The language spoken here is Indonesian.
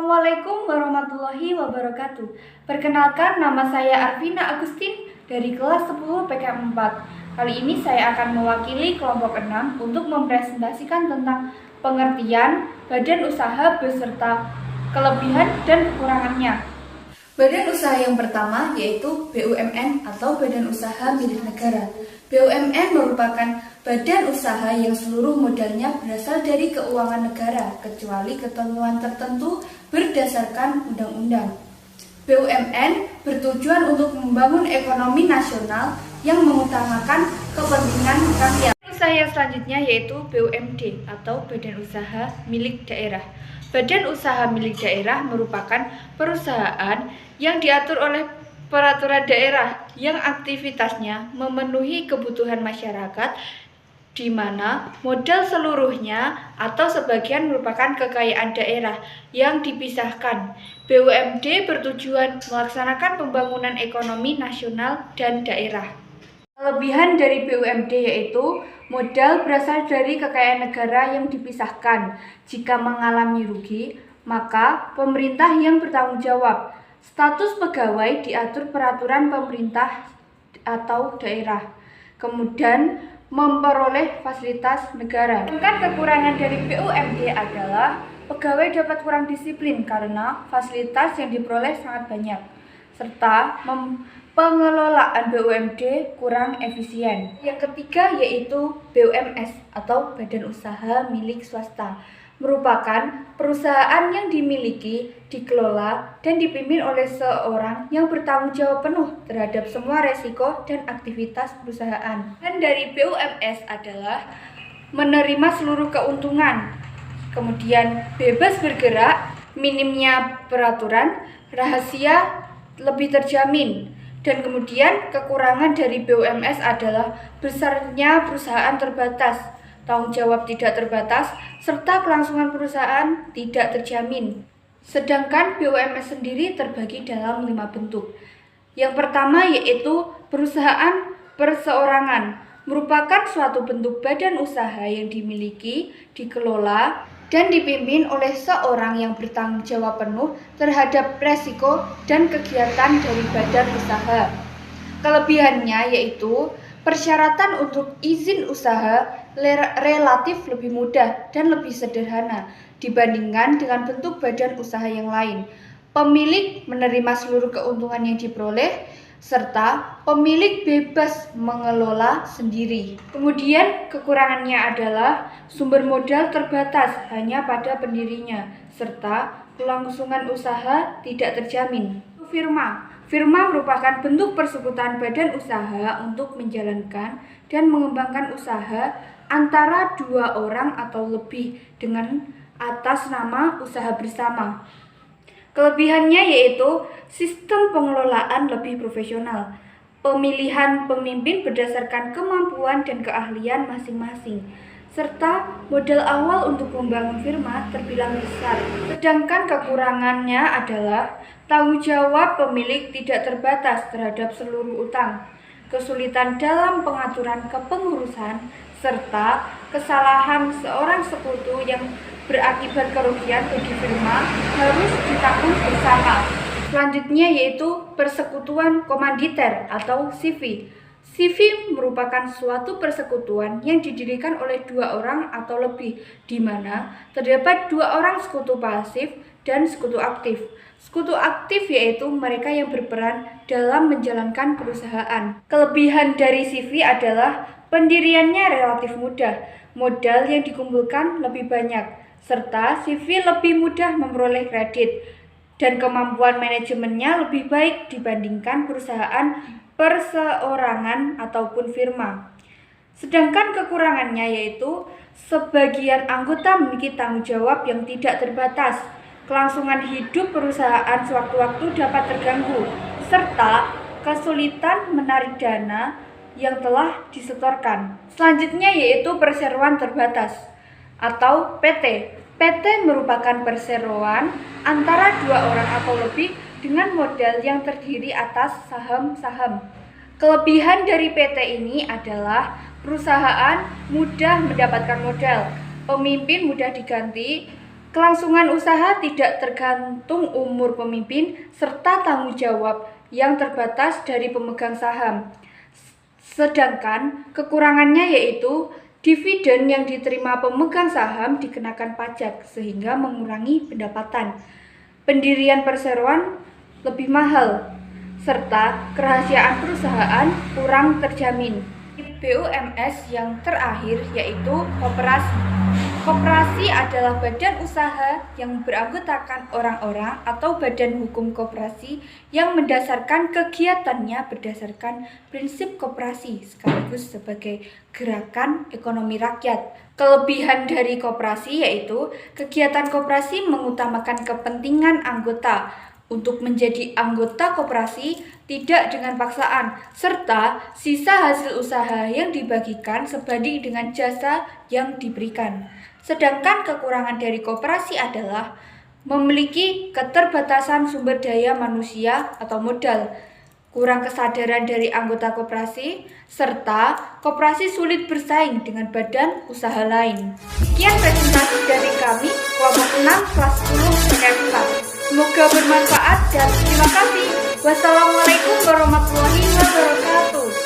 Assalamualaikum warahmatullahi wabarakatuh. Perkenalkan, nama saya Arvina Agustin dari kelas 10 PKM 4. Kali ini saya akan mewakili kelompok 6 untuk mempresentasikan tentang pengertian badan usaha beserta kelebihan dan kekurangannya. Badan usaha yang pertama yaitu BUMN atau Badan Usaha Milik Negara. BUMN merupakan badan usaha yang seluruh modalnya berasal dari keuangan negara, kecuali ketentuan tertentu berdasarkan undang-undang. BUMN bertujuan untuk membangun ekonomi nasional yang mengutamakan kepentingan rakyat. Usaha yang selanjutnya yaitu BUMD atau Badan Usaha Milik Daerah. Badan usaha milik daerah merupakan perusahaan yang diatur oleh peraturan daerah yang aktivitasnya memenuhi kebutuhan masyarakat, di mana modal seluruhnya atau sebagian merupakan kekayaan daerah yang dipisahkan. BUMD bertujuan melaksanakan pembangunan ekonomi nasional dan daerah. Kelebihan dari BUMD yaitu modal berasal dari kekayaan negara yang dipisahkan. Jika mengalami rugi, maka pemerintah yang bertanggung jawab. Status pegawai diatur peraturan pemerintah atau daerah. Kemudian memperoleh fasilitas negara. Sedangkan kekurangan dari BUMD adalah pegawai dapat kurang disiplin karena fasilitas yang diperoleh sangat banyak, serta pengelolaan BUMD kurang efisien. Yang ketiga yaitu BUMS atau Badan Usaha Milik Swasta. Merupakan perusahaan yang dimiliki, dikelola, dan dipimpin oleh seorang yang bertanggung jawab penuh terhadap semua resiko dan aktivitas perusahaan. Dan dari BUMS adalah menerima seluruh keuntungan, kemudian bebas bergerak, minimnya peraturan, rahasia lebih terjamin. Dan kemudian kekurangan dari BUMS adalah besarnya perusahaan terbatas, tanggung jawab tidak terbatas, serta kelangsungan perusahaan tidak terjamin. Sedangkan BUMS sendiri terbagi dalam 5 bentuk. Yang pertama yaitu perusahaan perseorangan, merupakan suatu bentuk badan usaha yang dimiliki, dikelola, dan dipimpin oleh seorang yang bertanggung jawab penuh terhadap resiko dan kegiatan dari badan usaha. Kelebihannya yaitu persyaratan untuk izin usaha relatif lebih mudah dan lebih sederhana dibandingkan dengan bentuk badan usaha yang lain. Pemilik menerima seluruh keuntungan yang diperoleh, serta pemilik bebas mengelola sendiri. Kemudian kekurangannya adalah sumber modal terbatas hanya pada pendirinya, serta kelangsungan usaha tidak terjamin. Firma merupakan bentuk persekutuan badan usaha untuk menjalankan dan mengembangkan usaha antara 2 orang atau lebih dengan atas nama usaha bersama. Kelebihannya yaitu sistem pengelolaan lebih profesional, pemilihan pemimpin berdasarkan kemampuan dan keahlian masing-masing, serta modal awal untuk membangun firma terbilang besar. Sedangkan kekurangannya adalah tanggung jawab pemilik tidak terbatas terhadap seluruh utang, kesulitan dalam pengaturan kepengurusan, serta kesalahan seorang sekutu yang berakibat kerugian bagi firma harus ditanggung bersama. Selanjutnya yaitu persekutuan komanditer atau CV. CV merupakan suatu persekutuan yang didirikan oleh 2 orang atau lebih, di mana terdapat 2 orang sekutu pasif dan sekutu aktif. Sekutu aktif yaitu mereka yang berperan dalam menjalankan perusahaan. Kelebihan dari CV adalah pendiriannya relatif mudah, modal yang dikumpulkan lebih banyak, serta CV lebih mudah memperoleh kredit, dan kemampuan manajemennya lebih baik dibandingkan perusahaan perseorangan ataupun firma. Sedangkan kekurangannya yaitu sebagian anggota memiliki tanggung jawab yang tidak terbatas, kelangsungan hidup perusahaan sewaktu-waktu dapat terganggu, serta kesulitan menarik dana yang telah disetorkan. Selanjutnya yaitu perseroan terbatas atau PT. PT merupakan perseroan antara 2 orang atau lebih dengan modal yang terdiri atas saham-saham. Kelebihan dari PT ini adalah perusahaan mudah mendapatkan modal, pemimpin mudah diganti, Kelangsungan usaha tidak tergantung umur pemimpin serta tanggung jawab yang terbatas dari pemegang saham. Sedangkan kekurangannya yaitu dividen yang diterima pemegang saham dikenakan pajak sehingga mengurangi pendapatan. Pendirian perseroan lebih mahal serta kerahasiaan perusahaan kurang terjamin. BUMS yang terakhir yaitu koperasi. Koperasi adalah badan usaha yang beranggotakan orang-orang atau badan hukum koperasi yang mendasarkan kegiatannya berdasarkan prinsip koperasi sekaligus sebagai gerakan ekonomi rakyat. Kelebihan dari koperasi yaitu kegiatan koperasi mengutamakan kepentingan anggota. Untuk menjadi anggota koperasi tidak dengan paksaan, serta sisa hasil usaha yang dibagikan sebanding dengan jasa yang diberikan. Sedangkan kekurangan dari koperasi adalah memiliki keterbatasan sumber daya manusia atau modal, kurang kesadaran dari anggota koperasi, serta koperasi sulit bersaing dengan badan usaha lain. Sekian presentasi dari kami, kelompok 6 kelas 10 PKM 4. Semoga bermanfaat dan terima kasih. Wassalamualaikum warahmatullahi wabarakatuh.